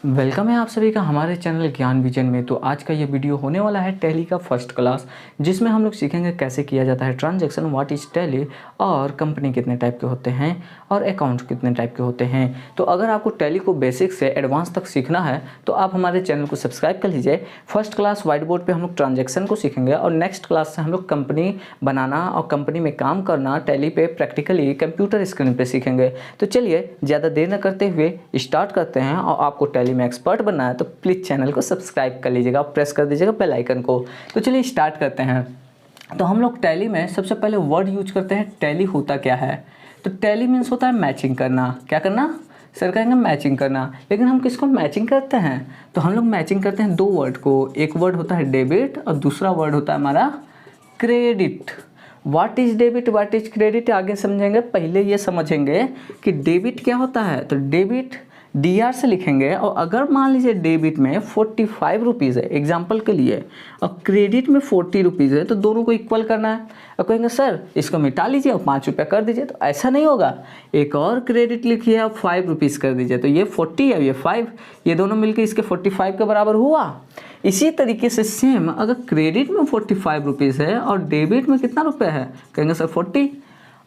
Welcome है आप सभी का हमारे चैनल ज्ञान विजन में। तो आज का ये वीडियो होने वाला है टैली का फर्स्ट क्लास, जिसमें हम लोग सीखेंगे कैसे किया जाता है ट्रांजैक्शन, व्हाट इज़ टैली, और कंपनी कितने टाइप के होते हैं और अकाउंट कितने टाइप के होते हैं। तो अगर आपको टैली को बेसिक से एडवांस तक सीखना है तो आप हमारे चैनल को सब्सक्राइब कर लीजिए। फर्स्ट क्लास व्हाइट बोर्ड पर हम लोग ट्रांजैक्शन को सीखेंगे और नेक्स्ट क्लास से हम लोग कंपनी बनाना और कंपनी में काम करना टैली पे प्रैक्टिकली कंप्यूटर स्क्रीन पर सीखेंगे। तो चलिए ज़्यादा देर न करते हुए स्टार्ट करते हैं। और आपको टैली में एक्सपर्ट बनना है तो प्लीज़ चैनल को सब्सक्राइब कर लीजिएगा और प्रेस कर दीजिएगा बेल आइकन को। तो चलिए स्टार्ट करते हैं। तो हम लोग टैली में सबसे पहले वर्ड यूज करते हैं टैली होता क्या है। तो टैली मीन्स होता है मैचिंग करना। क्या करना सर? कहेंगे मैचिंग करना। लेकिन हम किसको मैचिंग करते हैं? तो हम लोग मैचिंग करते हैं दो वर्ड को। एक वर्ड होता है डेबिट और दूसरा वर्ड होता है हमारा credit. What is debit, what is credit आगे समझेंगे। पहले ये समझेंगे कि डेबिट क्या होता है। तो डेबिट DR से लिखेंगे और अगर मान लीजिए डेबिट में 45 रुपीज़ है एग्जाम्पल के लिए और क्रेडिट में 40 रुपीज़ है, तो दोनों को इक्वल करना है। और कहेंगे सर इसको मिटा लीजिए और 5 रुपये कर दीजिए। तो ऐसा नहीं होगा। एक और क्रेडिट लिखिए और 5 रुपीज़ कर दीजिए। तो ये 40 है ये 5, ये दोनों मिलकर इसके 45 के बराबर हुआ। इसी तरीके से सेम अगर क्रेडिट में 45 रुपीज़ है और डेबिट में कितना रुपये है, कहेंगे सर 40,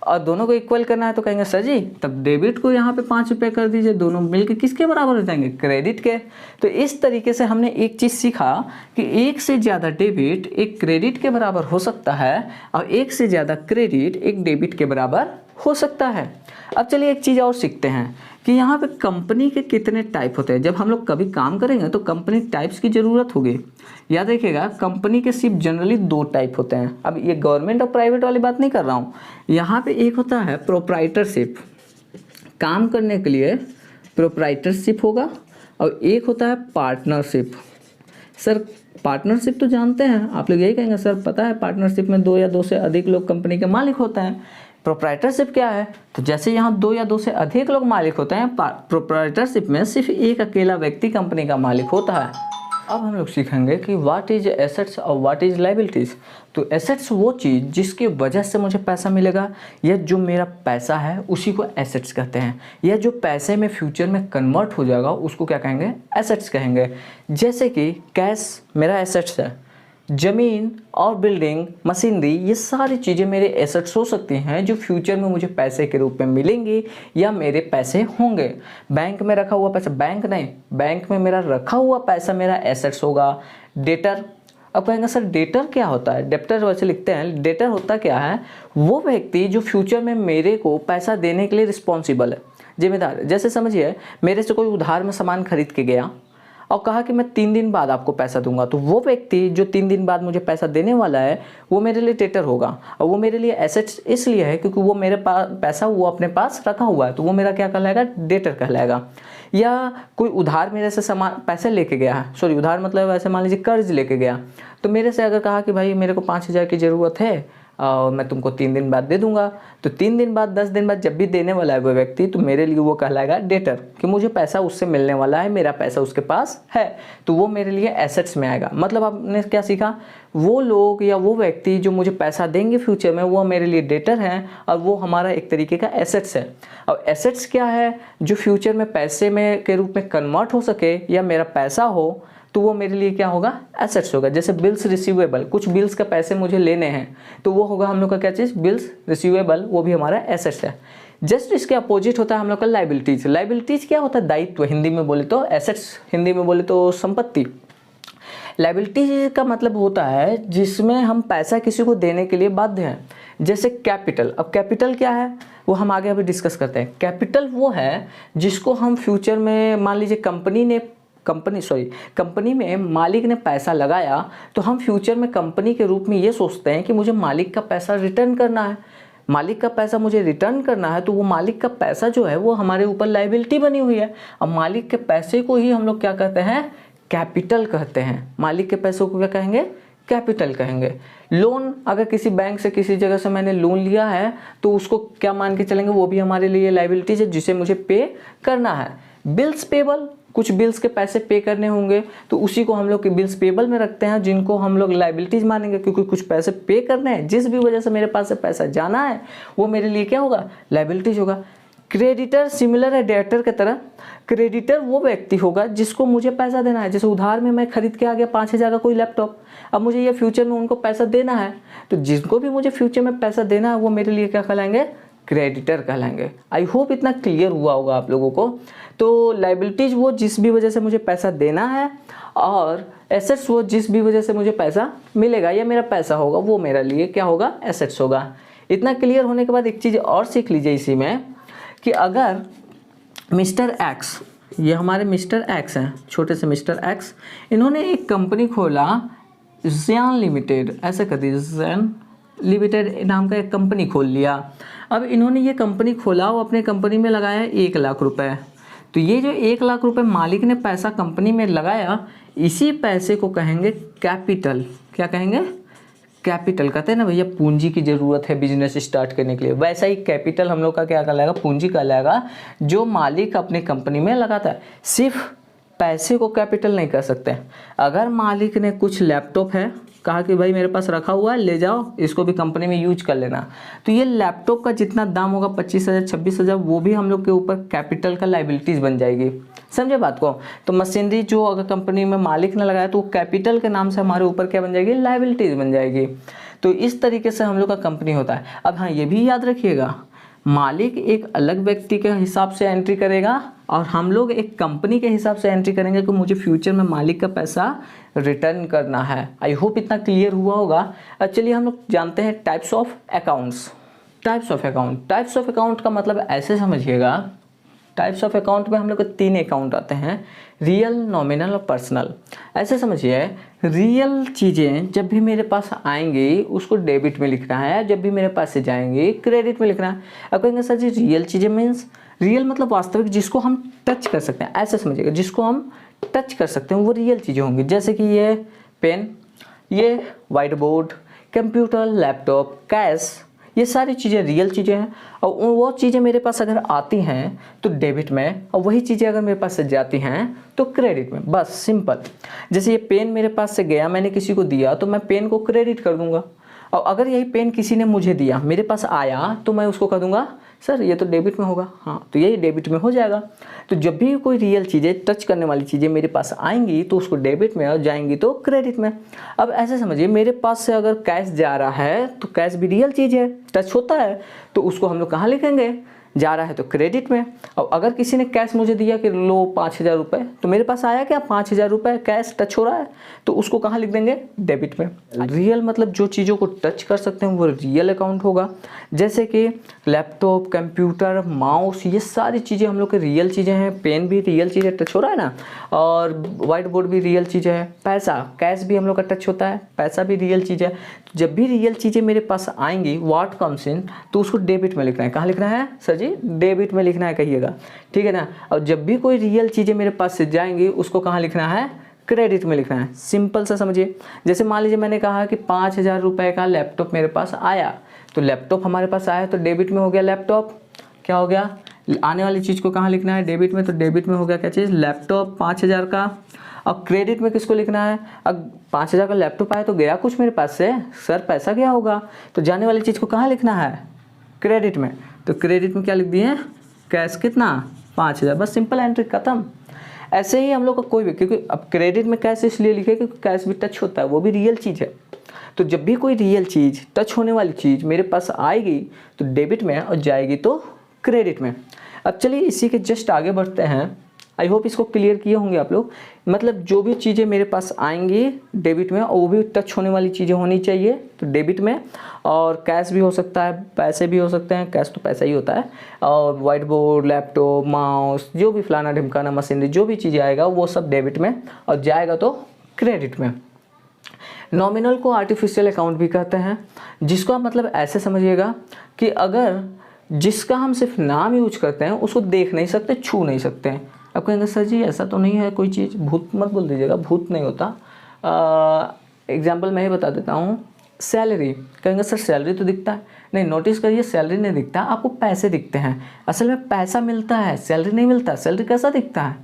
और दोनों को इक्वल करना है। तो कहेंगे सर जी तब डेबिट को यहाँ पे 5 रुपये कर दीजिए। दोनों मिलके किसके बराबर हो जाएंगे? क्रेडिट के। तो इस तरीके से हमने एक चीज़ सीखा कि एक से ज़्यादा डेबिट एक क्रेडिट के बराबर हो सकता है और एक से ज़्यादा क्रेडिट एक डेबिट के बराबर हो सकता है। अब चलिए एक चीज़ और सीखते हैं कि यहाँ पे कंपनी के कितने टाइप होते हैं। जब हम लोग कभी काम करेंगे तो कंपनी टाइप्स की ज़रूरत होगी। याद रखिएगा कंपनी के सिर्फ जनरली 2 टाइप होते हैं। अब ये गवर्नमेंट और प्राइवेट वाली बात नहीं कर रहा हूँ। यहाँ पे एक होता है प्रोप्राइटरशिप, काम करने के लिए प्रोप्राइटरशिप होगा, और एक होता है पार्टनरशिप। सर पार्टनरशिप तो जानते हैं आप लोग, यही कहेंगे सर पता है पार्टनरशिप में 2 या 2 से अधिक लोग कंपनी के मालिक होते हैं। प्रोप्राइटरशिप क्या है? तो जैसे यहाँ 2 या 2 से अधिक लोग मालिक होते हैं, प्रोप्राइटरशिप में सिर्फ एक अकेला व्यक्ति कंपनी का मालिक होता है। अब हम लोग सीखेंगे कि व्हाट इज एसेट्स और व्हाट इज लायबिलिटीज़। तो एसेट्स वो चीज़ जिसकी वजह से मुझे पैसा मिलेगा, या जो मेरा पैसा है उसी को एसेट्स कहते हैं, या जो पैसे में फ्यूचर में कन्वर्ट हो जाएगा उसको क्या कहेंगे? एसेट्स कहेंगे। जैसे कि कैश मेरा एसेट्स है, ज़मीन और बिल्डिंग, मशीनरी, ये सारी चीज़ें मेरे एसेट्स हो सकती हैं जो फ्यूचर में मुझे पैसे के रूप में मिलेंगी या मेरे पैसे होंगे। बैंक में रखा हुआ पैसा, बैंक नहीं, बैंक में मेरा रखा हुआ पैसा मेरा एसेट्स होगा। डेटर, अब कहेंगे सर डेटर क्या होता है? डेप्टर वैसे लिखते हैं, डेटर होता क्या है? वो व्यक्ति जो फ्यूचर में मेरे को पैसा देने के लिए रिस्पॉन्सिबल है, जिम्मेदार। जैसे समझिए मेरे से कोई उधार में सामान खरीद के गया और कहा कि मैं 3 दिन बाद आपको पैसा दूंगा, तो वो व्यक्ति जो 3 दिन बाद मुझे पैसा देने वाला है वो मेरे लिए डेटर होगा। और वो मेरे लिए एसेट्स इसलिए है क्योंकि वो मेरे पास पैसा वो अपने पास रखा हुआ है, तो वो मेरा क्या कहलाएगा? डेटर कहलाएगा। या कोई उधार मेरे से सामान पैसे लेके गया है, सॉरी उधार मतलब ऐसे मान लीजिए कर्ज लेके गया, तो मेरे से अगर कहा कि भाई मेरे को 5,000 की ज़रूरत है और मैं तुमको 3 दिन बाद दे दूंगा, तो 3 दिन बाद 10 दिन बाद जब भी देने वाला है वो व्यक्ति, तो मेरे लिए वो कहलाएगा डेटर, कि मुझे पैसा उससे मिलने वाला है, मेरा पैसा उसके पास है, तो वो मेरे लिए एसेट्स में आएगा। मतलब आपने क्या सीखा? वो लोग या वो व्यक्ति जो मुझे पैसा देंगे फ्यूचर में वो मेरे लिए डेटर हैं और वो हमारा एक तरीके का एसेट्स है। और एसेट्स क्या है? जो फ्यूचर में पैसे में के रूप में कन्वर्ट हो सके या मेरा पैसा हो, तो वो मेरे लिए क्या होगा? एसेट्स होगा। जैसे बिल्स रिसीवेबल, कुछ बिल्स का पैसे मुझे लेने हैं, तो वो होगा हम लोग का क्या चीज़? बिल्स रिसीवेबल, वो भी हमारा एसेट्स है। जस्ट इसके अपोजिट होता है हम लोग का लायबिलिटीज। लायबिलिटीज क्या होता है? दायित्व हिंदी में बोले तो, एसेट्स हिंदी में बोले तो संपत्ति। लायबिलिटीज का मतलब होता है जिसमें हम पैसा किसी को देने के लिए बाध्य हैं। जैसे कैपिटल, अब कैपिटल क्या है वो हम आगे अभी डिस्कस करते हैं। कैपिटल वो है जिसको हम फ्यूचर में मान लीजिए कंपनी में मालिक ने पैसा लगाया, तो हम फ्यूचर में कंपनी के रूप में ये सोचते हैं कि मुझे मालिक का पैसा रिटर्न करना है। मालिक का पैसा मुझे रिटर्न करना है, तो वो मालिक का पैसा जो है वो हमारे ऊपर लायबिलिटी बनी हुई है। अब मालिक के पैसे को ही हम लोग क्या कहते हैं? कैपिटल कहते हैं। मालिक के पैसों को क्या कहेंगे? कैपिटल कहेंगे। लोन, अगर किसी बैंक से किसी जगह से मैंने लोन लिया है तो उसको क्या मान के चलेंगे? वो भी हमारे लिए लायबिलिटीज है जिसे मुझे पे करना है। बिल्स पेबल, कुछ बिल्स के पैसे पे करने होंगे तो उसी को हम लोग के बिल्स पेबल में रखते हैं, जिनको हम लोग लायबिलिटीज मानेंगे क्योंकि कुछ पैसे पे करने हैं, जिस भी वजह से मेरे पास से पैसा जाना है वो मेरे लिए क्या होगा? लायबिलिटीज होगा। क्रेडिटर सिमिलर है डेटर की तरह। क्रेडिटर वो व्यक्ति होगा जिसको मुझे पैसा देना है। जैसे उधार में मैं खरीद के आ गया 5,000 का कोई लैपटॉप, अब मुझे ये फ्यूचर में उनको पैसा देना है, तो जिनको भी मुझे फ्यूचर में पैसा देना है वो मेरे लिए क्या कहलाएंगे, क्रेडिटर कहलाएंगे। आई होप इतना क्लियर हुआ होगा आप लोगों को। तो लाइबिलिटीज वो जिस भी वजह से मुझे पैसा देना है, और एसेट्स वो जिस भी वजह से मुझे पैसा मिलेगा या मेरा पैसा होगा वो मेरे लिए क्या होगा, एसेट्स होगा। इतना क्लियर होने के बाद एक चीज़ और सीख लीजिए इसी में कि अगर मिस्टर एक्स, ये हमारे मिस्टर एक्स हैं, छोटे से मिस्टर एक्स, इन्होंने एक कंपनी खोला ज़ियान लिमिटेड, ऐसे कर दीजिए, ज़ियान लिमिटेड नाम का एक कंपनी खोल लिया। अब इन्होंने ये कंपनी खोला, वो अपने कंपनी में लगाया 1 लाख रुपए। तो ये जो 1 लाख रुपए मालिक ने पैसा कंपनी में लगाया, इसी पैसे को कहेंगे कैपिटल। क्या कहेंगे, कैपिटल। कहते हैं ना भैया पूंजी की ज़रूरत है बिजनेस स्टार्ट करने के लिए, वैसा ही कैपिटल हम लोग का क्या कहलाएगा, पूंजी कहलाएगा, जो मालिक अपनी कंपनी में लगाता है। सिर्फ पैसे को कैपिटल नहीं कर सकते। अगर मालिक ने कुछ लैपटॉप है, कहा कि भाई मेरे पास रखा हुआ है, ले जाओ इसको भी कंपनी में यूज कर लेना, तो ये लैपटॉप का जितना दाम होगा 25,000 26,000, वो भी हम लोग के ऊपर कैपिटल का लाइबिलिटीज़ बन जाएगी। समझे बात को। तो मशीनरी जो अगर कंपनी में मालिक ने लगाया तो वो कैपिटल के नाम से हमारे ऊपर क्या बन जाएगी, लाइबिलिटीज़ बन जाएगी। तो इस तरीके से हम लोग का कंपनी होता है। अब हाँ ये भी याद रखिएगा, मालिक एक अलग व्यक्ति के हिसाब से एंट्री करेगा और हम लोग एक कंपनी के हिसाब से एंट्री करेंगे कि मुझे फ्यूचर में मालिक का पैसा रिटर्न करना है। आई होप इतना क्लियर हुआ होगा। अब चलिए हम लोग जानते हैं types of accounts. Types of account का मतलब ऐसे समझिएगा, टाइप्स ऑफ अकाउंट में हम लोग को 3 अकाउंट आते हैं, रियल, नॉमिनल और पर्सनल। ऐसे समझिए, रियल चीज़ें जब भी मेरे पास आएंगी उसको डेबिट में लिखना है, जब भी मेरे पास से जाएंगी क्रेडिट में लिखना है। अब कहेंगे सर जी रियल चीज़ें मीन्स, रियल मतलब वास्तविक, जिसको हम टच कर सकते हैं, ऐसे समझिएगा, जिसको हम टच कर सकते हैं वो रियल चीज़ें होंगी। जैसे कि ये पेन, ये white board, computer, laptop, cash, ये सारी चीज़ें रियल चीज़ें हैं। और वो चीज़ें मेरे पास अगर आती हैं तो डेबिट में, और वही चीज़ें अगर मेरे पास से जाती हैं तो क्रेडिट में। बस सिंपल। जैसे ये पेन मेरे पास से गया, मैंने किसी को दिया तो मैं पेन को क्रेडिट कर दूंगा, और अगर यही पेन किसी ने मुझे दिया, मेरे पास आया, तो मैं उसको कह दूंगा सर ये तो डेबिट में होगा, हाँ तो यही डेबिट में हो जाएगा। तो जब भी कोई रियल चीज़ें, टच करने वाली चीज़ें मेरे पास आएंगी तो उसको डेबिट में, और जाएंगी तो क्रेडिट में। अब ऐसे समझिए, मेरे पास से अगर कैश जा रहा है तो कैश भी रियल चीज़ है, टच होता है, तो उसको हम लोग कहाँ लिखेंगे, जा रहा है तो क्रेडिट में। और अगर किसी ने कैश मुझे दिया कि लो 5,000 रुपये, तो मेरे पास आया क्या, 5,000 रुपये कैश टच हो रहा है, तो उसको कहाँ लिख देंगे, डेबिट में। रियल मतलब जो चीज़ों को टच कर सकते हैं वो रियल अकाउंट होगा। जैसे कि लैपटॉप, कंप्यूटर, माउस, ये सारी चीज़ें हम लोग के रियल चीज़ें हैं। पेन भी रियल चीज़ है, टच हो रहा है ना, और वाइट बोर्ड भी रियल चीज़ है। पैसा, कैश भी हम लोग का टच होता है, पैसा भी रियल चीज़ है। तो जब भी रियल चीज़ें मेरे पास आएंगी, व्हाट कम्स इन, तो उसको डेबिट में लिखना है। कहाँ लिखना है सर जी, डेबिट में लिखना है, कहिएगा, ठीक है ना। और जब भी कोई रियल चीज़ें मेरे पास से जाएंगी उसको कहाँ लिखना है, क्रेडिट में लिखना है। सिंपल सा समझिए। जैसे मान लीजिए मैंने कहा कि 5,000 रुपये का लैपटॉप मेरे पास आया, तो लैपटॉप हमारे पास आया तो डेबिट में हो गया लैपटॉप। क्या हो गया, आने वाली चीज़ को कहाँ लिखना है, डेबिट में, तो डेबिट में हो गया क्या चीज़, लैपटॉप 5,000 का। अब क्रेडिट में किसको लिखना है, अब 5,000 का लैपटॉप आया तो गया कुछ मेरे पास से, सर पैसा गया होगा, तो जाने वाली चीज़ को कहाँ लिखना है, क्रेडिट में। तो क्रेडिट में क्या लिख दिए, कैश कितना, 5,000, बस सिंपल एंट्री खत्म। ऐसे ही हम लोग का कोई भी, क्योंकि अब क्रेडिट में कैश इसलिए लिखे क्योंकि कैश भी टच होता है, वो भी रियल चीज़ है। तो जब भी कोई रियल चीज़, टच होने वाली चीज़ मेरे पास आएगी तो डेबिट में, और जाएगी तो क्रेडिट में। अब चलिए इसी के जस्ट आगे बढ़ते हैं। आई होप इसको क्लियर किए होंगे आप लोग। मतलब जो भी चीज़ें मेरे पास आएंगी डेबिट में, और वो भी टच होने वाली चीज़ें होनी चाहिए तो डेबिट में, और कैश भी हो सकता है, पैसे भी हो सकते हैं, कैश तो पैसा ही होता है, और वाइट बोर्ड, लैपटॉप, माउस, जो भी फलाना ढिमकाना मशीनरी, जो भी चीज़ें आएगा वो सब डेबिट में, और जाएगा तो क्रेडिट में। नॉमिनल को आर्टिफिशियल अकाउंट भी कहते हैं, जिसको आप मतलब ऐसे समझिएगा कि अगर जिसका हम सिर्फ नाम यूज करते हैं, उसको देख नहीं सकते, छू नहीं सकते हैं। अब कहेंगे सर जी ऐसा तो नहीं है कोई चीज़, भूत मत बोल दीजिएगा, भूत नहीं होता। एग्जाम्पल मैं ही बता देता हूँ, सैलरी। कहेंगे सर सैलरी तो दिखता है, नहीं, नोटिस करिए सैलरी नहीं दिखता, आपको पैसे दिखते हैं। असल में पैसा मिलता है, सैलरी नहीं मिलता। सैलरी कैसा दिखता है,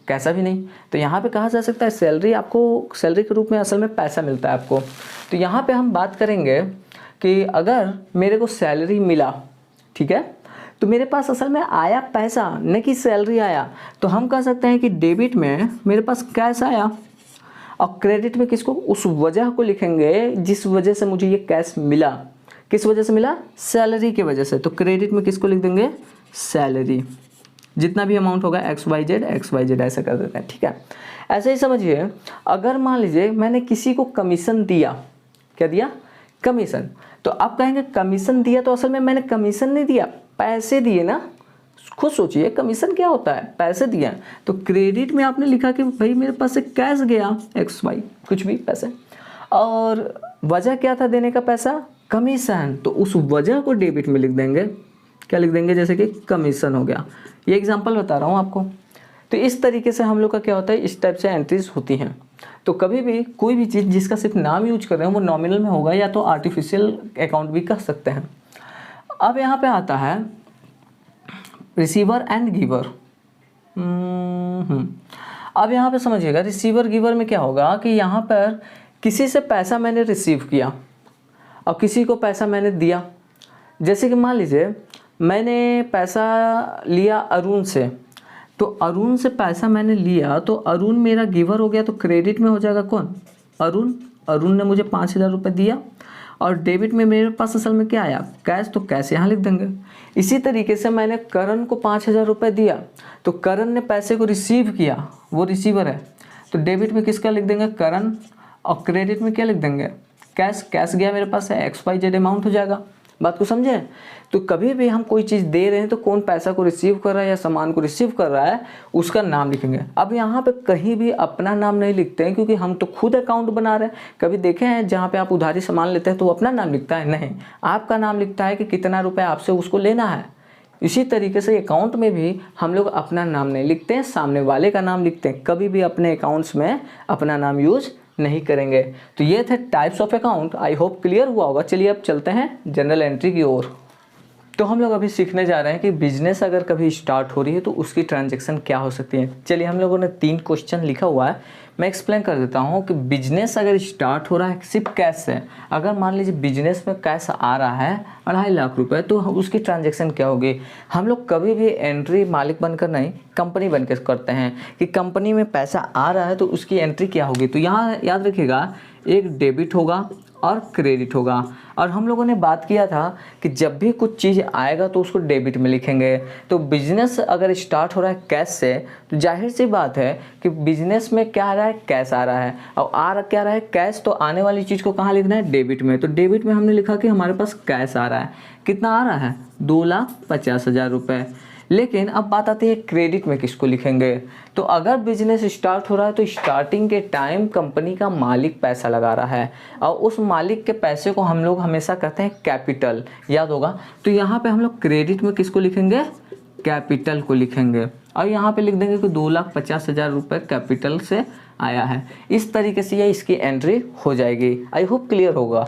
कैसा भी नहीं। तो यहाँ पे कहा जा सकता है सैलरी, आपको सैलरी के रूप में असल में पैसा मिलता है आपको। तो यहाँ पे हम बात करेंगे कि अगर मेरे को सैलरी मिला, ठीक है, तो मेरे पास असल में आया पैसा, न कि सैलरी आया। तो हम कह सकते हैं कि डेबिट में मेरे पास कैश आया और क्रेडिट में किसको, उस वजह को लिखेंगे जिस वजह से मुझे ये कैश मिला। किस वजह से मिला, सैलरी की वजह से। तो क्रेडिट में किसको लिख देंगे, सैलरी। जितना भी अमाउंट होगा एक्स वाई जेड ऐसे कर देते हैं, ठीक है। ऐसे ही समझिए, अगर मान लीजिए मैंने किसी को कमीशन दिया, क्या दिया, कमीशन। तो आप कहेंगे कमीशन दिया, तो असल में मैंने कमीशन नहीं दिया, पैसे दिए ना। खुद सोचिए कमीशन क्या होता है, पैसे दिया। तो क्रेडिट में आपने लिखा कि भाई मेरे पास से कैश गया एक्स वाई कुछ भी पैसे, और वजह क्या था देने का पैसा, कमीशन। तो उस वजह को डेबिट में लिख देंगे, क्या लिख देंगे, जैसे कि कमीशन हो गया। ये एग्जांपल बता रहा हूँ आपको। तो इस तरीके से हम लोग का क्या होता है, इस टाइप से एंट्रीज होती हैं। तो कभी भी कोई भी चीज़ जिसका सिर्फ नाम यूज कर रहे हैं वो नॉमिनल में होगा, या तो आर्टिफिशियल अकाउंट भी कह सकते हैं। अब यहाँ पे आता है रिसीवर एंड गिवर। अब यहाँ पे समझिएगा, रिसीवर गिवर में क्या होगा कि यहाँ पर किसी से पैसा मैंने रिसीव किया और किसी को पैसा मैंने दिया। जैसे कि मान लीजिए मैंने पैसा लिया अरुण से, तो अरुण से पैसा मैंने लिया, तो अरुण मेरा गिवर हो गया। तो क्रेडिट में हो जाएगा कौन, अरुण। अरुण ने मुझे 5,000 रुपये दिया, और डेबिट में मेरे पास असल में क्या आया, कैश। तो कैश यहाँ लिख देंगे। इसी तरीके से मैंने करण को 5,000 रुपये दिया, तो करण ने पैसे को रिसीव किया, वो रिसीवर है। तो डेबिट में किसका लिख देंगे, करण, और क्रेडिट में क्या लिख देंगे, कैश। कैश गया मेरे पास है, एक्स वाई जेड अमाउंट हो जाएगा। बात को समझे। तो कभी भी हम कोई चीज़ दे रहे हैं तो कौन पैसा को रिसीव कर रहा है या सामान को रिसीव कर रहा है, उसका नाम लिखेंगे। अब यहाँ पे कहीं भी अपना नाम नहीं लिखते हैं, क्योंकि हम तो खुद अकाउंट बना रहे हैं। कभी देखे हैं जहाँ पे आप उधारी सामान लेते हैं तो अपना नाम लिखता है, नहीं, आपका नाम लिखता है कि कितना रुपये आपसे उसको लेना है। इसी तरीके से अकाउंट में भी हम लोग अपना नाम नहीं लिखते हैं, सामने वाले का नाम लिखते हैं। कभी भी अपने अकाउंट्स में अपना नाम यूज नहीं करेंगे। तो ये थे types of account. I hope clear हुआ होगा। चलिए अब चलते हैं जनरल एंट्री की ओर। तो हम लोग अभी सीखने जा रहे हैं कि बिजनेस अगर कभी स्टार्ट हो रही है तो उसकी ट्रांजैक्शन क्या हो सकती है। चलिए, हम लोगों ने 3 क्वेश्चन लिखा हुआ है, मैं एक्सप्लेन कर देता हूँ कि बिजनेस अगर स्टार्ट हो रहा है सिर्फ कैश से, अगर मान लीजिए बिजनेस में कैश आ रहा है 2.5 लाख रुपए, तो उसकी ट्रांजैक्शन क्या होगी। हम लोग कभी भी एंट्री मालिक बनकर नहीं, कंपनी बनकर करते हैं कि कंपनी में पैसा आ रहा है तो उसकी एंट्री क्या होगी। तो यहाँ याद रखिएगा, एक डेबिट होगा और क्रेडिट होगा। और हम लोगों ने बात किया था कि जब भी कुछ चीज़ आएगा तो उसको डेबिट में लिखेंगे। तो बिजनेस अगर स्टार्ट हो रहा है कैश से, तो जाहिर सी बात है कि बिजनेस में क्या आ रहा है, कैश आ रहा है, और क्या रहा है, कैश। तो आने वाली चीज़ को कहाँ लिखना है, डेबिट में। तो डेबिट में हमने लिखा कि हमारे पास कैश आ रहा है। कितना आ रहा है, 2,50,000 रुपये। लेकिन अब बात आती है क्रेडिट में किसको लिखेंगे। तो अगर बिजनेस स्टार्ट हो रहा है तो स्टार्टिंग के टाइम कंपनी का मालिक पैसा लगा रहा है, और उस मालिक के पैसे को हम लोग हमेशा कहते हैं कैपिटल, याद होगा। तो यहाँ पे हम लोग क्रेडिट में किसको लिखेंगे, कैपिटल को लिखेंगे, और यहाँ पे लिख देंगे कि 2,50,000 रुपये कैपिटल से आया है। इस तरीके से ये इसकी एंट्री हो जाएगी। आई होप क्लियर होगा।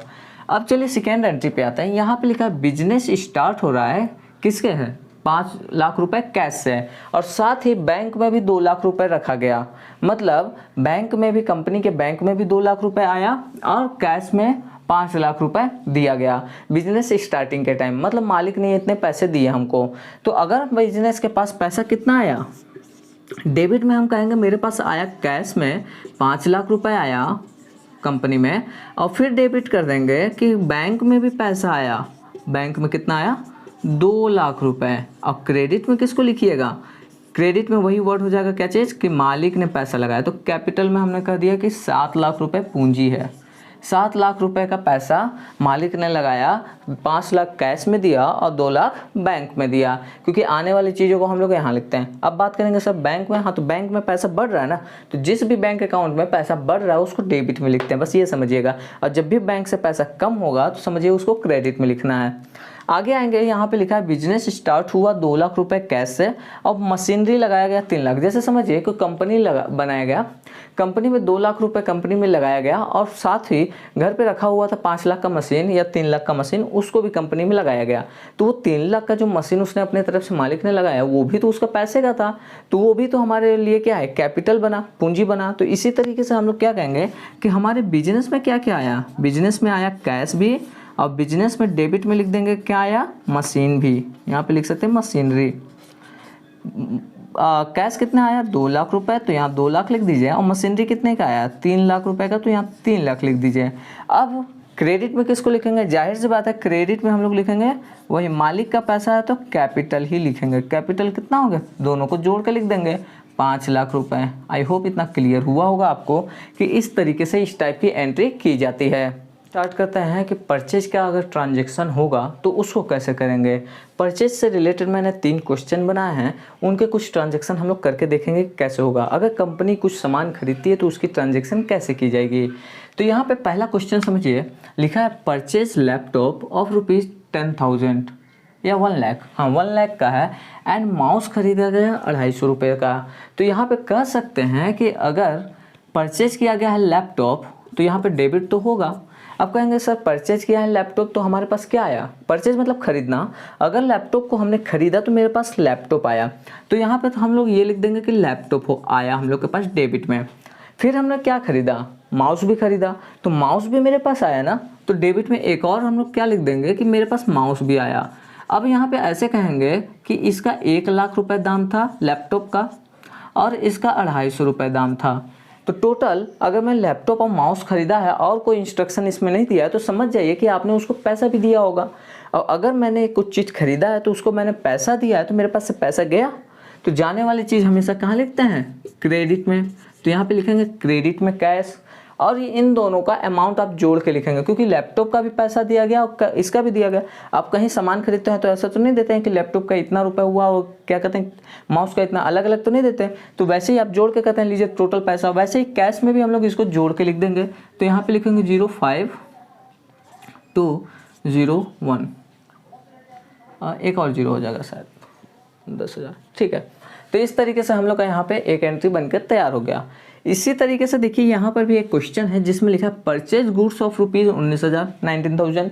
अब चलिए सेकेंड एंट्री पे आते हैं। यहाँ पे लिखा है बिजनेस स्टार्ट हो रहा है किसके है, 5 लाख रुपए कैश से, और साथ ही बैंक में भी 2 लाख रुपए रखा गया। मतलब बैंक में भी, कंपनी के बैंक में भी 2 लाख रुपए आया और कैश में 5 लाख रुपए दिया गया बिजनेस स्टार्टिंग के टाइम। मतलब मालिक ने इतने पैसे दिए हमको। तो अगर बिजनेस के पास पैसा कितना आया, डेबिट में हम कहेंगे मेरे पास आया कैश में 5 लाख रुपए आया कंपनी में, और फिर डेबिट कर देंगे कि बैंक में भी पैसा आया। बैंक में कितना आया, 2 लाख रुपए। अब क्रेडिट में किसको लिखिएगा, क्रेडिट में वही वर्ड हो जाएगा क्या चीज़, कि मालिक ने पैसा लगाया। तो कैपिटल में हमने कह दिया कि 7 लाख रुपए पूंजी है। 7 लाख रुपए का पैसा मालिक ने लगाया, 5 लाख कैश में दिया और 2 लाख बैंक में दिया, क्योंकि आने वाली चीज़ों को हम लोग यहाँ लिखते हैं। अब बात करेंगे सर बैंक में। हाँ, तो बैंक में पैसा बढ़ रहा है ना, तो जिस भी बैंक अकाउंट में पैसा बढ़ रहा है उसको डेबिट में लिखते हैं, बस ये समझिएगा। और जब भी बैंक से पैसा कम होगा तो समझिए उसको क्रेडिट में लिखना है। आगे आएंगे, यहाँ पे लिखा है बिजनेस स्टार्ट हुआ 2 लाख रुपए कैश से और मशीनरी लगाया गया 3 लाख। जैसे समझिए कोई कंपनी बनाया गया, कंपनी में 2 लाख रुपए कंपनी में लगाया गया, और साथ ही घर पे रखा हुआ था 5 लाख का मशीन या 3 लाख का मशीन, उसको भी कंपनी में लगाया गया। तो वो 3 लाख का जो मशीन उसने अपने तरफ से मालिक ने लगाया, वो भी तो उसका पैसे का था, तो वो भी तो हमारे लिए क्या है, कैपिटल बना, पूंजी बना। तो इसी तरीके से हम लोग क्या कहेंगे कि हमारे बिजनेस में क्या क्या आया, बिजनेस में आया कैश भी और बिजनेस में डेबिट में लिख देंगे क्या आया, मशीन भी, यहाँ पे लिख सकते हैं मशीनरी। कैश कितना आया 2 लाख रुपए, तो यहाँ 2 लाख लिख दीजिए। और मशीनरी कितने का आया 3 लाख रुपए का, तो यहाँ 3 लाख लिख दीजिए। अब क्रेडिट में किसको लिखेंगे, जाहिर सी बात है क्रेडिट में हम लोग लिखेंगे वही मालिक का पैसा है तो कैपिटल ही लिखेंगे। कैपिटल कितना हो गया, दोनों को जोड़ के लिख देंगे 5 लाख रुपए। आई होप इतना क्लियर हुआ होगा आपको कि इस तरीके से इस टाइप की एंट्री की जाती है। स्टार्ट करते हैं कि परचेज का अगर ट्रांजैक्शन होगा तो उसको कैसे करेंगे। परचेज से रिलेटेड मैंने 3 क्वेश्चन बनाए हैं, उनके कुछ ट्रांजैक्शन हम लोग करके देखेंगे कैसे होगा। अगर कंपनी कुछ सामान खरीदती है तो उसकी ट्रांजैक्शन कैसे की जाएगी। तो यहाँ पे पहला क्वेश्चन समझिए, लिखा है परचेज लैपटॉप ऑफ ₹10,000 या 1 लाख, हाँ 1 लाख का है, एंड माउस खरीदा गया 250 रुपये का। तो यहाँ पे कह सकते हैं कि अगर परचेज किया गया है लैपटॉप तो यहाँ पे डेबिट तो होगा। अब कहेंगे सर परचेज किया है लैपटॉप तो हमारे पास क्या आया, परचेज मतलब खरीदना, अगर लैपटॉप को हमने खरीदा तो मेरे पास लैपटॉप आया, तो यहाँ पे तो हम लोग ये लिख देंगे कि लैपटॉप हो आया हम लोग के पास डेबिट में। फिर हमने क्या खरीदा, माउस भी खरीदा, तो माउस भी मेरे पास आया ना, तो डेबिट में एक और हम लोग क्या लिख देंगे कि मेरे पास माउस भी आया। अब यहाँ पे ऐसे कहेंगे कि इसका 1 लाख रुपए दाम था लैपटॉप का और इसका 250 रुपये दाम था। तो टोटल अगर मैं लैपटॉप और माउस खरीदा है और कोई इंस्ट्रक्शन इसमें नहीं दिया है तो समझ जाइए कि आपने उसको पैसा भी दिया होगा। और अगर मैंने कुछ चीज़ खरीदा है तो उसको मैंने पैसा दिया है तो मेरे पास से पैसा गया, तो जाने वाली चीज़ हमेशा कहाँ लिखते हैं, क्रेडिट में। तो यहाँ पे लिखेंगे क्रेडिट में कैश, और ये इन दोनों का अमाउंट आप जोड़ के लिखेंगे क्योंकि लैपटॉप का भी पैसा दिया गया और इसका भी दिया गया। आप कहीं सामान खरीदते हैं तो ऐसा तो नहीं देते हैं कि लैपटॉप का इतना रुपया हुआ और क्या कहते हैं माउस का इतना, अलग अलग तो नहीं देते हैं। तो वैसे ही आप जोड़ के कहते हैं लीजिए टोटल पैसा, वैसे ही कैश में भी हम लोग इसको जोड़ के लिख देंगे। तो यहाँ पे लिखेंगे 05,201, एक और जीरो हो जाएगा शायद 10,000, ठीक है। तो इस तरीके से हम लोग का यहाँ पे एक एंट्री बनकर तैयार हो गया। इसी तरीके से देखिए यहाँ पर भी एक क्वेश्चन है जिसमें लिखा है परचेज गुड्स ऑफ ₹19,000 19,000।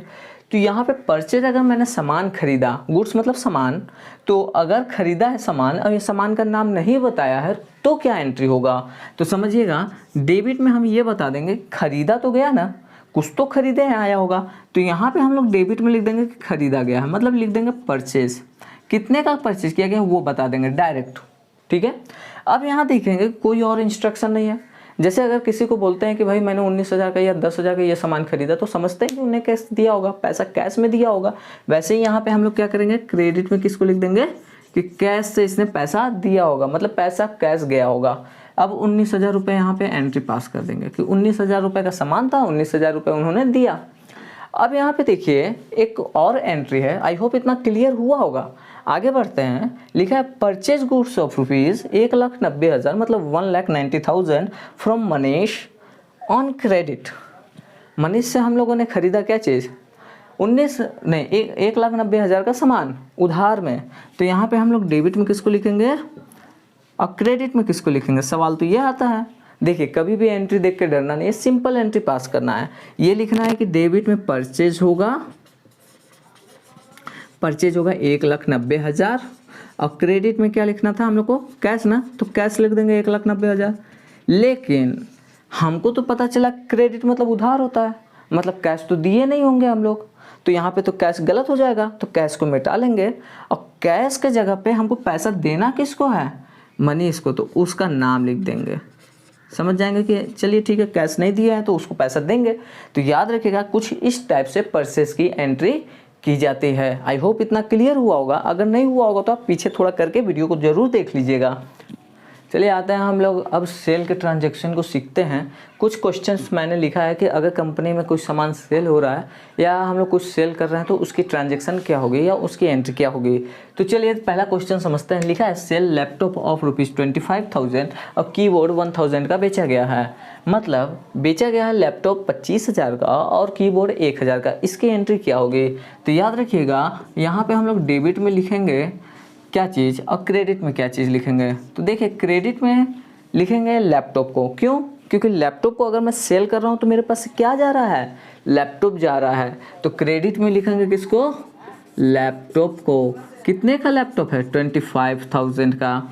तो यहाँ पे परचेज अगर मैंने सामान खरीदा, गुड्स मतलब सामान, तो अगर खरीदा है सामान और ये सामान का नाम नहीं बताया है तो क्या एंट्री होगा। तो समझिएगा डेबिट में हम ये बता देंगे खरीदा तो गया ना, कुछ तो खरीदे हैं आया होगा, तो यहाँ पे हम लोग डेबिट में लिख देंगे कि खरीदा गया है, मतलब लिख देंगे परचेज, कितने का परचेज किया गया वो बता देंगे डायरेक्ट, ठीक है। अब यहाँ देखेंगे कोई और इंस्ट्रक्शन नहीं है। जैसे अगर किसी को बोलते हैं कि भाई मैंने 19,000 का या 10,000 का ये सामान खरीदा, तो समझते हैं कि उन्हें कैश दिया होगा, पैसा कैश में दिया होगा। वैसे ही यहाँ पे हम लोग क्या करेंगे, क्रेडिट में किसको लिख देंगे कि कैश से इसने पैसा दिया होगा, मतलब पैसा कैश गया होगा। अब 19,000 रुपये यहाँ पे एंट्री पास कर देंगे कि 19,000 रुपये का सामान था, 19,000 रुपये उन्होंने दिया। अब यहाँ पे देखिए एक और एंट्री है, आई होप इतना क्लियर हुआ होगा। आगे बढ़ते हैं, लिखा है परचेज गुड्स ऑफ ₹1,90,000 मतलब 1,90,000 from Manish on credit. Manish से हम लोगों ने खरीदा क्या चीज़, 1,90,000 का सामान उधार में। तो यहाँ पे हम लोग डेबिट में किसको लिखेंगे और क्रेडिट में किसको लिखेंगे, सवाल तो ये आता है। देखिए कभी भी एंट्री देख के डरना नहीं है, सिंपल एंट्री पास करना है। ये लिखना है कि डेबिट में परचेज होगा 1,90,000 और क्रेडिट में क्या लिखना था हम लोग को, कैश ना, तो कैश लिख देंगे 1,90,000। लेकिन हमको तो पता चला क्रेडिट मतलब उधार होता है, मतलब कैश तो दिए नहीं होंगे हम लोग, तो यहाँ पे तो कैश गलत हो जाएगा, तो कैश को मिटा लेंगे और कैश के जगह पे हमको पैसा देना किसको है, मनीष को, तो उसका नाम लिख देंगे। समझ जाएंगे कि चलिए ठीक है कैश नहीं दिया है तो उसको पैसा देंगे। तो याद रखिएगा कुछ इस टाइप से परचेज की एंट्री की जाती है। आई होप इतना क्लियर हुआ होगा, अगर नहीं हुआ होगा तो आप पीछे थोड़ा करके वीडियो को ज़रूर देख लीजिएगा। चलिए आते हैं हम लोग अब सेल के ट्रांजैक्शन को सीखते हैं। कुछ क्वेश्चंस मैंने लिखा है कि अगर कंपनी में कुछ सामान सेल हो रहा है या हम लोग कुछ सेल कर रहे हैं तो उसकी ट्रांजैक्शन क्या होगी या उसकी एंट्री क्या होगी। तो चलिए पहला क्वेश्चन समझते हैं। लिखा है सेल लैपटॉप ऑफ ₹25,000 और कीबोर्ड 1,000 का बेचा गया है, मतलब बेचा गया है लैपटॉप 25,000 का और कीबोर्ड 1,000 का, इसकी एंट्री क्या होगी। तो याद रखिएगा यहाँ पे हम लोग डेबिट में लिखेंगे क्या चीज़ और क्रेडिट में क्या चीज़ लिखेंगे। तो देखिए क्रेडिट में लिखेंगे लैपटॉप को, क्यों, क्योंकि लैपटॉप को अगर मैं सेल कर रहा हूँ तो मेरे पास क्या जा रहा है, लैपटॉप जा रहा है। तो क्रेडिट में लिखेंगे किसको, लैपटॉप को। कितने का लैपटॉप है, 25,000 का।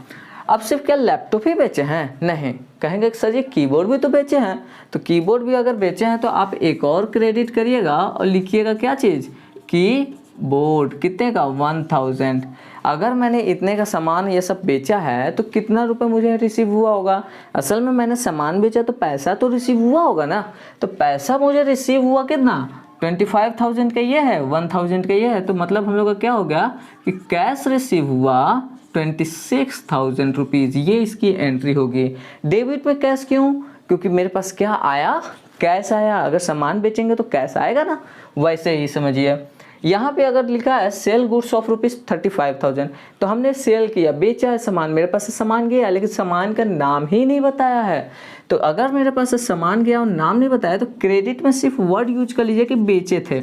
अब सिर्फ क्या लैपटॉप ही बेचे हैं, नहीं, कहेंगे कि सर जी कीबोर्ड भी तो बेचे हैं, तो कीबोर्ड भी अगर बेचे हैं तो आप एक और क्रेडिट करिएगा और लिखिएगा क्या चीज़, कीबोर्ड। कितने का, 1000। अगर मैंने इतने का सामान ये सब बेचा है तो कितना रुपए मुझे रिसीव हुआ होगा। असल में मैंने सामान बेचा तो पैसा तो रिसीव हुआ होगा ना, तो पैसा मुझे रिसीव हुआ कितना, 25,000 का ये है, 1000 का ये है, तो मतलब हम लोग का क्या हो गया कि कैश रिसीव हुआ 26,000 रुपीज़, ये इसकी एंट्री होगी। डेबिट में कैश क्यों, क्योंकि मेरे पास क्या आया, कैश आया। अगर सामान बेचेंगे तो कैश आएगा ना, वैसे ही समझिए। यहाँ पे अगर लिखा है सेल गुड्स ऑफ ₹35,000, तो हमने सेल किया, बेचा है सामान, मेरे पास से सामान गया लेकिन सामान का नाम ही नहीं बताया है। तो अगर मेरे पास से सामान गया और नाम नहीं बताया तो क्रेडिट में सिर्फ वर्ड यूज कर लीजिए कि बेचे थे।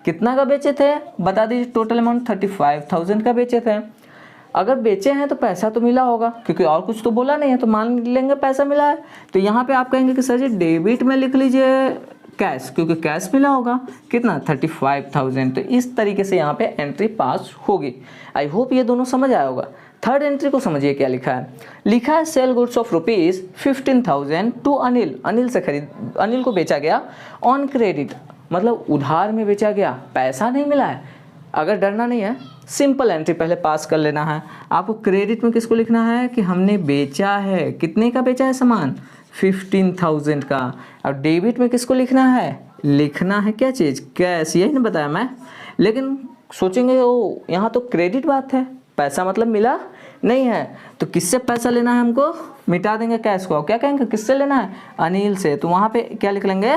कितना का बेचे थे बता दीजिए, टोटल अमाउंट 35,000 का बेचे थे। अगर बेचे हैं तो पैसा तो मिला होगा, क्योंकि और कुछ तो बोला नहीं है, तो मान लेंगे पैसा मिला है। तो यहाँ पे आप कहेंगे कि सर जी डेबिट में लिख लीजिए कैश, क्योंकि कैश मिला होगा कितना, 35,000। तो इस तरीके से यहाँ पे एंट्री पास होगी। आई होप ये दोनों समझ आया होगा। थर्ड एंट्री को समझिए क्या लिखा है। लिखा है sell goods of ₹15,000 to Anil, Anil को बेचा गया ऑन क्रेडिट, मतलब उधार में बेचा गया, पैसा नहीं मिला है। अगर डरना नहीं है, सिंपल एंट्री पहले पास कर लेना है। आपको क्रेडिट में किसको लिखना है कि हमने बेचा है, कितने का बेचा है सामान, 15,000 का। और डेबिट में किसको लिखना है क्या चीज़, कैश, यही ना बताया मैं। लेकिन सोचेंगे ओ यहाँ तो क्रेडिट बात है, पैसा मतलब मिला नहीं है, तो किससे पैसा लेना है हमको, मिटा देंगे कैश को, क्या कहेंगे किससे लेना है, अनिल से। तो वहाँ पे क्या लिख लेंगे,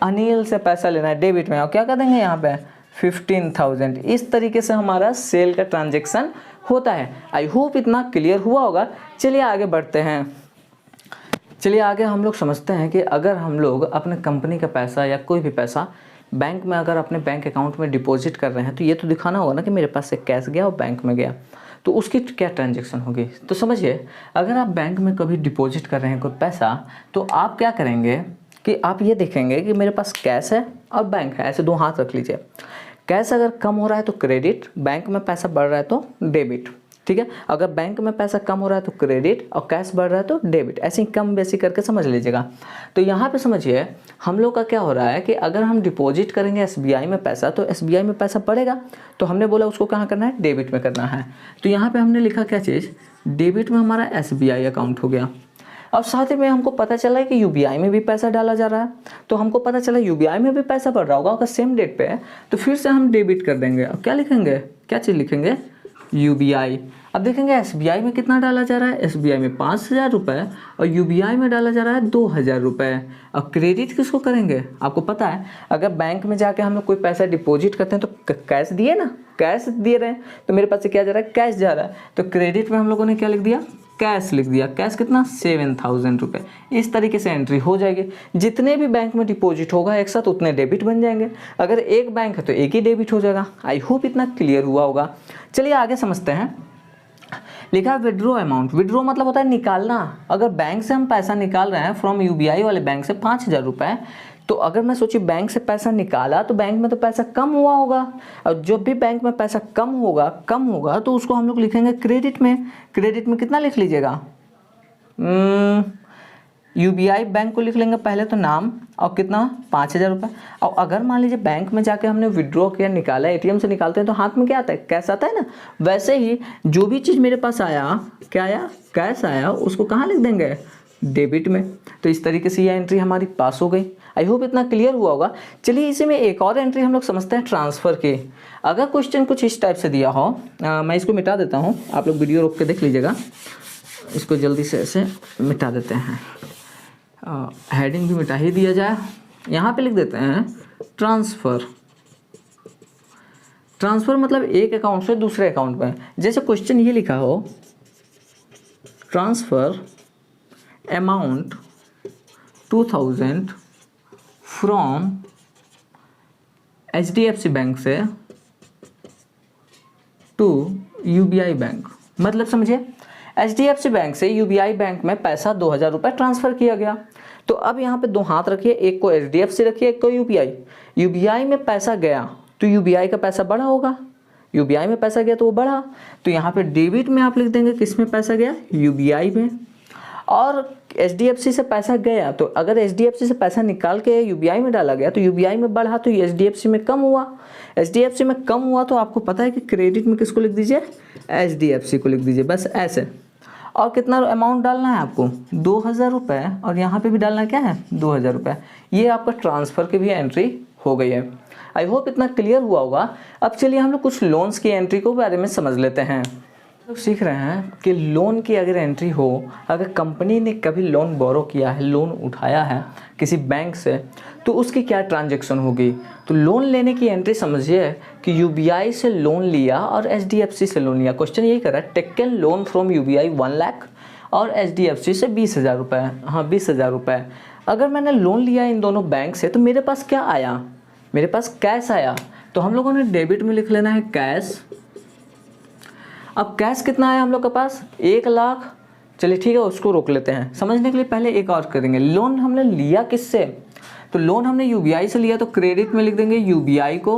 अनिल से पैसा लेना है डेबिट में, और क्या कर देंगे यहाँ पे 15,000। इस तरीके से हमारा सेल का ट्रांजेक्शन होता है। आई होप इतना क्लियर हुआ होगा। चलिए आगे बढ़ते हैं। चलिए आगे हम लोग समझते हैं कि अगर हम लोग अपने कंपनी का पैसा या कोई भी पैसा बैंक में अगर अपने बैंक अकाउंट में डिपॉजिट कर रहे हैं, तो ये तो दिखाना होगा ना कि मेरे पास से कैश गया और बैंक में गया, तो उसकी क्या ट्रांजैक्शन होगी। तो समझिए, अगर आप बैंक में कभी डिपॉजिट कर रहे हैं कोई पैसा, तो आप क्या करेंगे कि आप ये देखेंगे कि मेरे पास कैश है और बैंक है, ऐसे दो हाथ रख लीजिए। कैश अगर कम हो रहा है तो क्रेडिट, बैंक में पैसा बढ़ रहा है तो डेबिट, ठीक है। अगर बैंक में पैसा कम हो रहा है तो क्रेडिट और कैश बढ़ रहा है तो डेबिट, ऐसे ही कम बेसी करके समझ लीजिएगा। तो यहाँ पे समझिए हम लोग का क्या हो रहा है कि अगर हम डिपॉजिट करेंगे एसबीआई में पैसा, तो एसबीआई में पैसा पड़ेगा, तो हमने बोला उसको कहाँ करना है, डेबिट में करना है। तो यहाँ पे हमने लिखा क्या चीज़, डेबिट में हमारा एसबीआई अकाउंट हो गया। और साथ ही में हमको पता चला है कि यूबीआई में भी पैसा डाला जा रहा है, तो हमको पता चला यूबीआई में भी पैसा बढ़ रहा होगा, अगर सेम डेट पे है तो फिर से हम डेबिट कर देंगे। अब क्या लिखेंगे, क्या चीज़ लिखेंगे, यूबीआई। अब देखेंगे एसबीआई में कितना डाला जा रहा है, एसबीआई में 5,000 रुपये और यूबीआई में डाला जा रहा है 2,000 रुपये। और क्रेडिट किसको करेंगे, आपको पता है अगर बैंक में जाके हम लोग कोई पैसा डिपॉजिट करते हैं तो कैश दिए ना, कैश दे रहे हैं, तो मेरे पास से क्या जा रहा है, कैश जा रहा है। तो क्रेडिट में हम लोगों ने क्या लिख दिया, कैश लिख दिया। कैश कितना, 7,000 रुपये। इस तरीके से एंट्री हो जाएगी। जितने भी बैंक में डिपॉजिट होगा एक साथ उतने डेबिट बन जाएंगे। अगर एक बैंक है तो एक ही डेबिट हो जाएगा। आई होप इतना क्लियर हुआ होगा। चलिए आगे समझते हैं। लिखा है विड्रॉ अमाउंट। विड्रॉ मतलब होता है निकालना। अगर बैंक से हम पैसा निकाल रहे हैं फ्रॉम यूबीआई वाले बैंक से 5,000 रुपये, तो अगर मैं सोची बैंक से पैसा निकाला तो बैंक में तो पैसा कम हुआ होगा, और जब भी बैंक में पैसा कम होगा तो उसको हम लोग लिखेंगे क्रेडिट में। क्रेडिट में कितना लिख लीजिएगा, यूबीआई बैंक को लिख लेंगे पहले तो नाम, और कितना 5,000 रुपये। और अगर मान लीजिए बैंक में जाके हमने विड्रॉ किया, निकाला, एटीएम से निकालते हैं तो हाथ में क्या आता है, कैश आता है ना। वैसे ही जो भी चीज़ मेरे पास आया, क्या आया, कैश आया, उसको कहाँ लिख देंगे, डेबिट में। तो इस तरीके से ये एंट्री हमारी पास हो गई। आई होप इतना क्लियर हुआ होगा। चलिए इसी में एक और एंट्री हम लोग समझते हैं ट्रांसफ़र की। अगर क्वेश्चन कुछ इस टाइप से दिया हो, मैं इसको मिटा देता हूँ, आप लोग वीडियो रोक के देख लीजिएगा। इसको जल्दी से ऐसे मिटा देते हैं, हेडिंग भी मिटा ही दिया जाए। यहाँ पे लिख देते हैं ट्रांसफ़र। ट्रांसफ़र मतलब एक अकाउंट से दूसरे अकाउंट में। जैसे क्वेश्चन ये लिखा हो, transfer amount 2,000 from HDFC bank से टू यूबीआई बैंक। मतलब समझिए HDFC बैंक से यूबीआई बैंक में पैसा 2,000 रुपये ट्रांसफ़र किया गया। तो अब यहाँ पे दो हाथ रखिए, एक को HDFC रखिए, एक को यूबीआई। यूबीआई में पैसा गया तो यूबीआई का पैसा बढ़ा होगा, यूबीआई में पैसा गया तो वो बढ़ा। तो यहाँ पे डेबिट में आप लिख देंगे किस में पैसा गया, यूबीआई में। और HDFC से पैसा गया तो अगर HDFC से पैसा निकाल के UBI में डाला गया तो UBI में बढ़ा तो HDFC में कम हुआ, HDFC में कम हुआ तो आपको पता है कि क्रेडिट में किसको लिख दीजिए, HDFC को लिख दीजिए, बस ऐसे। और कितना अमाउंट डालना है आपको, 2000 रुपये, और यहाँ पे भी डालना क्या है, 2000 रुपये। ये आपका ट्रांसफ़र की भी एंट्री हो गई है। आई होप इतना क्लियर हुआ होगा। अब चलिए हम लोग कुछ लोन्स की एंट्री को बारे में समझ लेते हैं। लोग सीख रहे हैं कि लोन की अगर एंट्री हो, अगर कंपनी ने कभी लोन बोरो किया है, लोन उठाया है किसी बैंक से, तो उसकी क्या ट्रांजैक्शन होगी। तो लोन लेने की एंट्री समझिए कि UBI से लोन लिया और HDFC से लोन लिया। क्वेश्चन यही कर रहा है, taken loan from UBI 1 lakh और HDFC से 20,000 रुपये। हाँ, 20,000 रुपये। अगर मैंने लोन लिया इन दोनों बैंक से तो मेरे पास क्या आया, मेरे पास कैश आया। तो हम लोगों ने डेबिट में लिख लेना है कैश। अब कैश कितना आया हम लोग के पास, 1 लाख। चलिए ठीक है, उसको रोक लेते हैं। समझने के लिए पहले एक और करेंगे, लोन हमने लिया किससे, तो लोन हमने UBI से लिया तो क्रेडिट में लिख देंगे UBI को,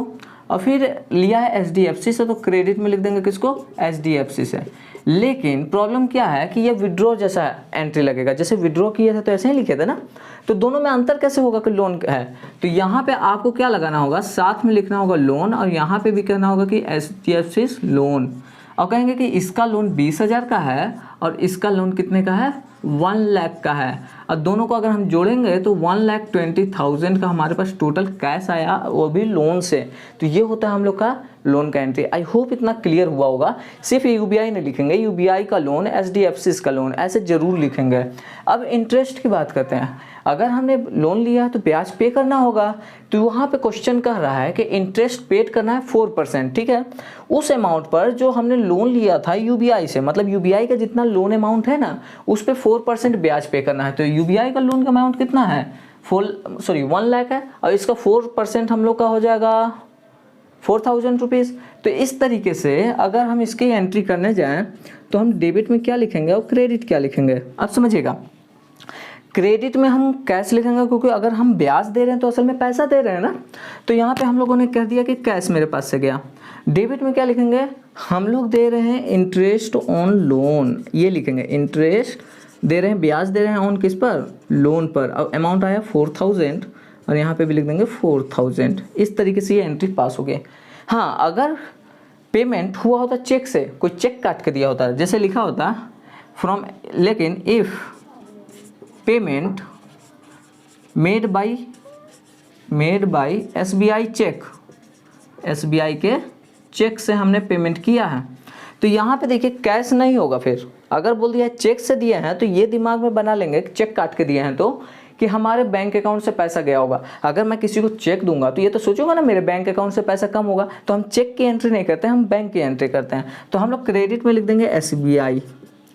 और फिर लिया है HDFC से तो क्रेडिट में लिख देंगे किसको, HDFC से। लेकिन प्रॉब्लम क्या है कि ये विड्रॉ जैसा एंट्री लगेगा, जैसे विड्रॉ किए थे तो ऐसे ही लिखे थे ना, तो दोनों में अंतर कैसे होगा कि लोन है। तो यहाँ पे आपको क्या लगाना होगा, साथ में लिखना होगा लोन, और यहाँ पे भी कहना होगा कि HDFC लोन, और कहेंगे कि इसका लोन 20,000 का है और इसका लोन कितने का है, 1 लाख का है। और दोनों को अगर हम जोड़ेंगे तो 1,20,000 का हमारे पास टोटल कैश आया, वो भी लोन से। तो ये होता है हम लोग का लोन का एंट्री। आई होप इतना क्लियर हुआ होगा। सिर्फ UBI नहीं लिखेंगे, UBI का लोन, HDFC का लोन, ऐसे ज़रूर लिखेंगे। अब इंटरेस्ट की बात करते हैं। अगर हमने लोन लिया तो ब्याज पे करना होगा, तो वहाँ पे क्वेश्चन कह रहा है कि इंटरेस्ट पेड करना है 4%, ठीक है, उस अमाउंट पर जो हमने लोन लिया था UBI से, मतलब UBI का जितना लोन अमाउंट है ना, उस पर 4% ब्याज पे करना है। तो UBI का लोन का अमाउंट कितना है, 1 लाख है, और इसका 4% हम लोग का हो जाएगा 4,000 रुपीज़। तो इस तरीके से अगर हम इसकी एंट्री करने जाएं तो हम डेबिट में क्या लिखेंगे और क्रेडिट क्या लिखेंगे, आप समझिएगा। क्रेडिट में हम कैश लिखेंगे, क्योंकि अगर हम ब्याज दे रहे हैं तो असल में पैसा दे रहे हैं ना, तो यहाँ पे हम लोगों ने कह दिया कि कैश मेरे पास से गया। डेबिट में क्या लिखेंगे, हम लोग दे रहे हैं इंटरेस्ट ऑन लोन, ये लिखेंगे, इंटरेस्ट दे रहे हैं, ब्याज दे रहे हैं ऑन किस पर, लोन पर। अब अमाउंट आया 4,000 और यहाँ पे भी लिख देंगे 4,000। इस तरीके से ये एंट्री पास हो गई। हाँ, अगर पेमेंट हुआ होता चेक से, कोई चेक काट के दिया होता, जैसे लिखा होता फ्रॉम, लेकिन if payment made by SBI cheque, SBI के चेक से हमने पेमेंट किया है, तो यहाँ पे देखिए कैश नहीं होगा। फिर अगर बोल दिया चेक से दिए हैं तो ये दिमाग में बना लेंगे कि चेक काट के दिए हैं तो कि हमारे बैंक अकाउंट से पैसा गया होगा। अगर मैं किसी को चेक दूंगा तो ये तो सोचूंगा ना मेरे बैंक अकाउंट से पैसा कम होगा, तो हम चेक की एंट्री नहीं करते, हम बैंक की एंट्री करते हैं। तो हम लोग क्रेडिट में लिख देंगे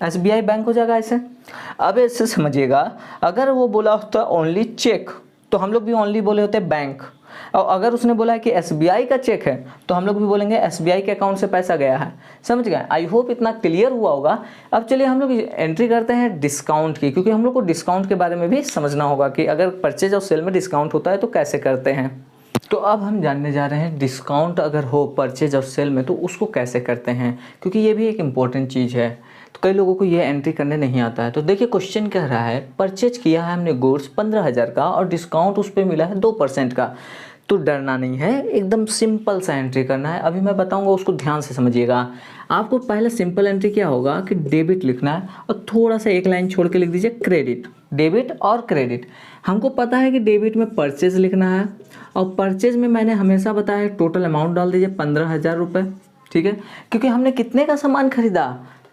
SBI बैंक हो जाएगा ऐसे। अब ऐसे समझिएगा, अगर वो बोला होता ओनली चेक तो हम लोग भी ओनली बोले होते बैंक, और अगर उसने बोला है कि SBI का चेक है तो हम लोग भी बोलेंगे SBI के अकाउंट से पैसा गया है। समझ गए, आई होप इतना क्लियर हुआ होगा। अब चलिए हम लोग एंट्री करते हैं डिस्काउंट की, क्योंकि हम लोग को डिस्काउंट के बारे में भी समझना होगा कि अगर परचेज और सेल में डिस्काउंट होता है तो कैसे करते हैं। तो अब हम जानने जा रहे हैं डिस्काउंट अगर हो परचेज और सेल में तो उसको कैसे करते हैं, क्योंकि ये भी एक इम्पॉर्टेंट चीज़ है। तो कई लोगों को ये एंट्री करने नहीं आता है। तो देखिए क्वेश्चन कह रहा है परचेज किया है हमने गुड्स 15,000 का और डिस्काउंट उस पर मिला है 2% का। तो डरना नहीं है, एकदम सिंपल सा एंट्री करना है। अभी मैं बताऊंगा, उसको ध्यान से समझिएगा। आपको पहले सिंपल एंट्री क्या होगा कि डेबिट लिखना है और थोड़ा सा एक लाइन छोड़ के लिख दीजिए क्रेडिट। डेबिट और क्रेडिट, हमको पता है कि डेबिट में परचेज लिखना है और परचेज में मैंने हमेशा बताया है टोटल अमाउंट डाल दीजिए 15,000 रुपये, ठीक है, क्योंकि हमने कितने का सामान खरीदा,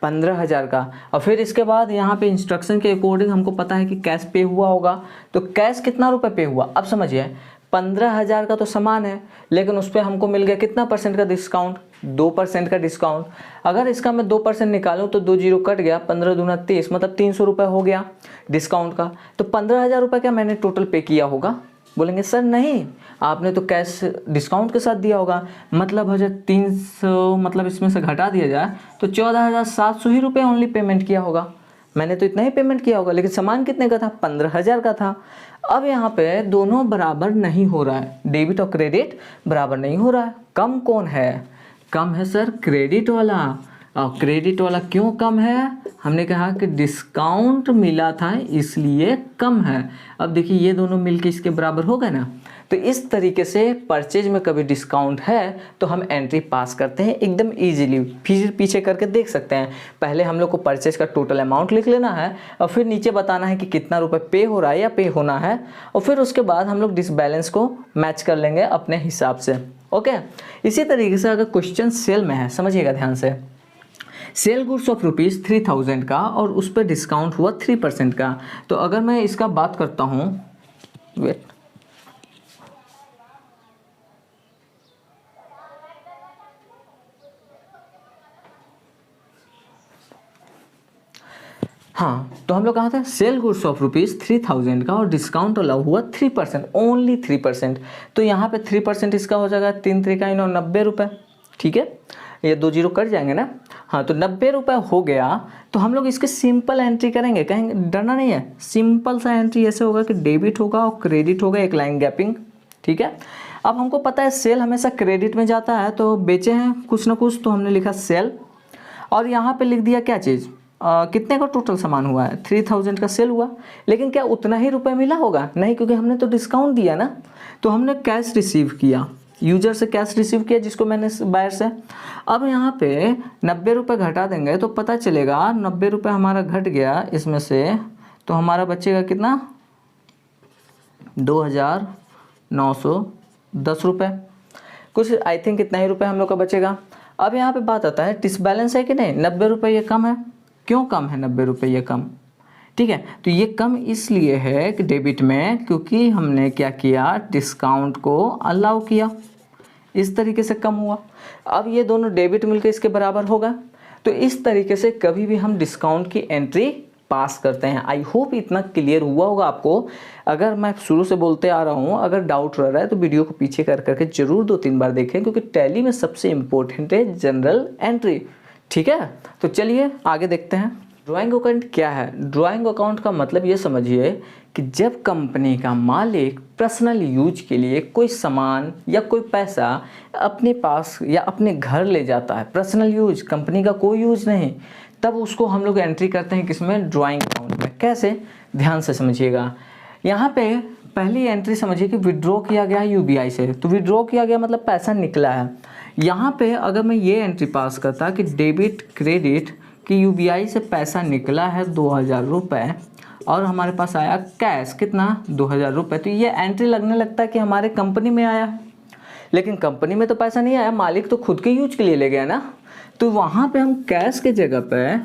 15,000 का। और फिर इसके बाद यहाँ पे इंस्ट्रक्शन के अकॉर्डिंग हमको पता है कि कैश पे हुआ होगा, तो कैश कितना रुपए पे हुआ। अब समझिए 15,000 का तो सामान है, लेकिन उस पर हमको मिल गया कितना परसेंट का डिस्काउंट, 2% का डिस्काउंट। अगर इसका मैं 2% निकालूँ तो 2 जीरो कट गया, 15 दूना 30, मतलब 300 रुपये हो गया डिस्काउंट का। तो 15,000 रुपये का मैंने टोटल पे किया होगा। बोलेंगे सर नहीं, आपने तो कैश डिस्काउंट के साथ दिया होगा, मतलब 1,300, मतलब इसमें से घटा दिया जाए तो 14,700 ही रुपये ओनली पेमेंट किया होगा। मैंने तो इतना ही पेमेंट किया होगा, लेकिन सामान कितने का था, 15,000 का था। अब यहाँ पे दोनों बराबर नहीं हो रहा है, डेबिट और क्रेडिट बराबर नहीं हो रहा है। कम कौन है, कम है सर क्रेडिट वाला। और क्रेडिट वाला क्यों कम है, हमने कहा कि डिस्काउंट मिला था इसलिए कम है। अब देखिए ये दोनों मिलके इसके बराबर हो गए ना। तो इस तरीके से परचेज में कभी डिस्काउंट है तो हम एंट्री पास करते हैं एकदम इजीली। फिर पीछे करके देख सकते हैं, पहले हम लोग को परचेज का टोटल अमाउंट लिख लेना है और फिर नीचे बताना है कि कितना रुपए पे हो रहा है या पे होना है, और फिर उसके बाद हम लोग डिसबैलेंस को मैच कर लेंगे अपने हिसाब से। ओके, इसी तरीके से अगर क्वेश्चन सेल में है, समझिएगा ध्यान से, सेल गुड्स ऑफ ₹3000 का और उस पर डिस्काउंट हुआ 3% का। तो अगर मैं इसका बात करता हूँ, वेट, हाँ, तो हम लोग कहाँ थे, सेल गुड्स ऑफ ₹3000 का और डिस्काउंट अलाउ हुआ 3%, ओनली 3%। तो यहाँ पे 3% इसका हो जाएगा 3 3 का 90 रुपये। ठीक है, ये 2 जीरो कट जाएंगे ना। हाँ, तो 90 रुपये हो गया। तो हम लोग इसके सिंपल एंट्री करेंगे, कहेंगे डरना नहीं है, सिंपल सा एंट्री ऐसे होगा कि डेबिट होगा और क्रेडिट होगा, एक लाइन गैपिंग। ठीक है, अब हमको पता है सेल हमेशा क्रेडिट में जाता है, तो बेचे हैं कुछ ना कुछ, तो हमने लिखा सेल और यहाँ पे लिख दिया क्या चीज़, कितने का टोटल सामान हुआ है, 3000 का सेल हुआ। लेकिन क्या उतना ही रुपए मिला होगा, नहीं, क्योंकि हमने तो डिस्काउंट दिया ना। तो हमने कैश रिसीव किया, यूजर से कैश रिसीव किया, जिसको मैंने बायर से। अब यहाँ पे 90 रुपये घटा देंगे तो पता चलेगा 90 रुपये हमारा घट गया इसमें से, तो हमारा बचेगा कितना, 2910 रुपये, कुछ आई थिंक इतना ही रुपये हम लोग का बचेगा। अब यहाँ पे बात आता है डिसबैलेंस है कि नहीं, 90 रुपये ये कम है। क्यों कम है 90 रुपये ये कम, ठीक है, तो ये कम इसलिए है कि डेबिट में, क्योंकि हमने क्या किया, डिस्काउंट को अलाउ किया, इस तरीके से कम हुआ। अब ये दोनों डेबिट मिलकर इसके बराबर होगा। तो इस तरीके से कभी भी हम डिस्काउंट की एंट्री पास करते हैं। आई होप इतना क्लियर हुआ होगा आपको। अगर मैं शुरू से बोलते आ रहा हूँ, अगर डाउट रह रहा है तो वीडियो को पीछे कर करके जरूर 2-3 बार देखें, क्योंकि टैली में सबसे इम्पोर्टेंट है जनरल एंट्री। ठीक है, तो चलिए आगे देखते हैं। ड्राइंग अकाउंट क्या है। ड्राइंग अकाउंट का मतलब ये समझिए कि जब कंपनी का मालिक पर्सनल यूज के लिए कोई सामान या कोई पैसा अपने पास या अपने घर ले जाता है, पर्सनल यूज, कंपनी का कोई यूज नहीं, तब उसको हम लोग एंट्री करते हैं किसमें, ड्राइंग अकाउंट में। कैसे, ध्यान से समझिएगा। यहाँ पे पहली एंट्री समझिए कि विड्रॉ किया गया है यूबीआई से, तो विड्रॉ किया गया मतलब पैसा निकला है। यहाँ पे अगर मैं ये एंट्री पास करता कि डेबिट क्रेडिट कि यूबीआई से पैसा निकला है 2000 रुपये और हमारे पास आया कैश कितना, 2000 रुपये, तो ये एंट्री लगने लगता है कि हमारे कंपनी में आया है। लेकिन कंपनी में तो पैसा नहीं आया, मालिक तो खुद के यूज के लिए ले गया ना। तो वहाँ पे हम कैश के जगह पे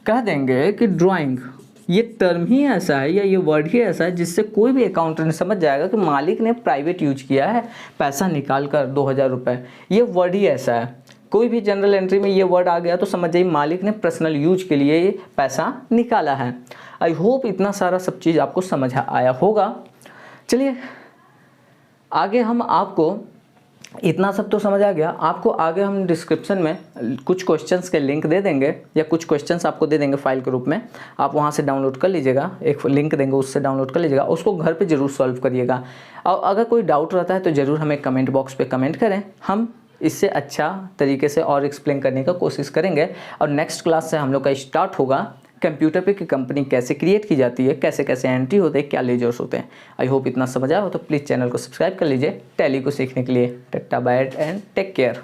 कह देंगे कि ड्राइंग। ये टर्म ही ऐसा है या ये वर्ड ही ऐसा है जिससे कोई भी अकाउंटेंट समझ जाएगा कि मालिक ने प्राइवेट यूज किया है पैसा निकाल कर 2000 रुपये। ये वर्ड ही ऐसा है। कोई भी जनरल एंट्री में ये वर्ड आ गया तो समझ जाइए मालिक ने पर्सनल यूज के लिए ये पैसा निकाला है। आई होप इतना सारा सब चीज़ आपको समझ आया होगा। चलिए आगे हम आपको, इतना सब तो समझ आ गया आपको, आगे हम डिस्क्रिप्शन में कुछ क्वेश्चंस के लिंक दे देंगे या कुछ क्वेश्चंस आपको दे देंगे फाइल के रूप में, आप वहां से डाउनलोड कर लीजिएगा। एक लिंक देंगे उससे डाउनलोड कर लीजिएगा, उसको घर पे ज़रूर सॉल्व करिएगा। और अगर कोई डाउट रहता है तो ज़रूर हमें कमेंट बॉक्स पे कमेंट करें, हम इससे अच्छा तरीके से और एक्सप्लेन करने का कोशिश करेंगे। और नेक्स्ट क्लास से हम लोग का स्टार्ट होगा कंप्यूटर पे कि कंपनी कैसे क्रिएट की जाती है, कैसे कैसे एंट्री होते हैं, क्या लेजर्स होते हैं। आई होप इतना समझ आया हो तो प्लीज़ चैनल को सब्सक्राइब कर लीजिए टैली को सीखने के लिए। टट्टा बाय एंड टेक केयर।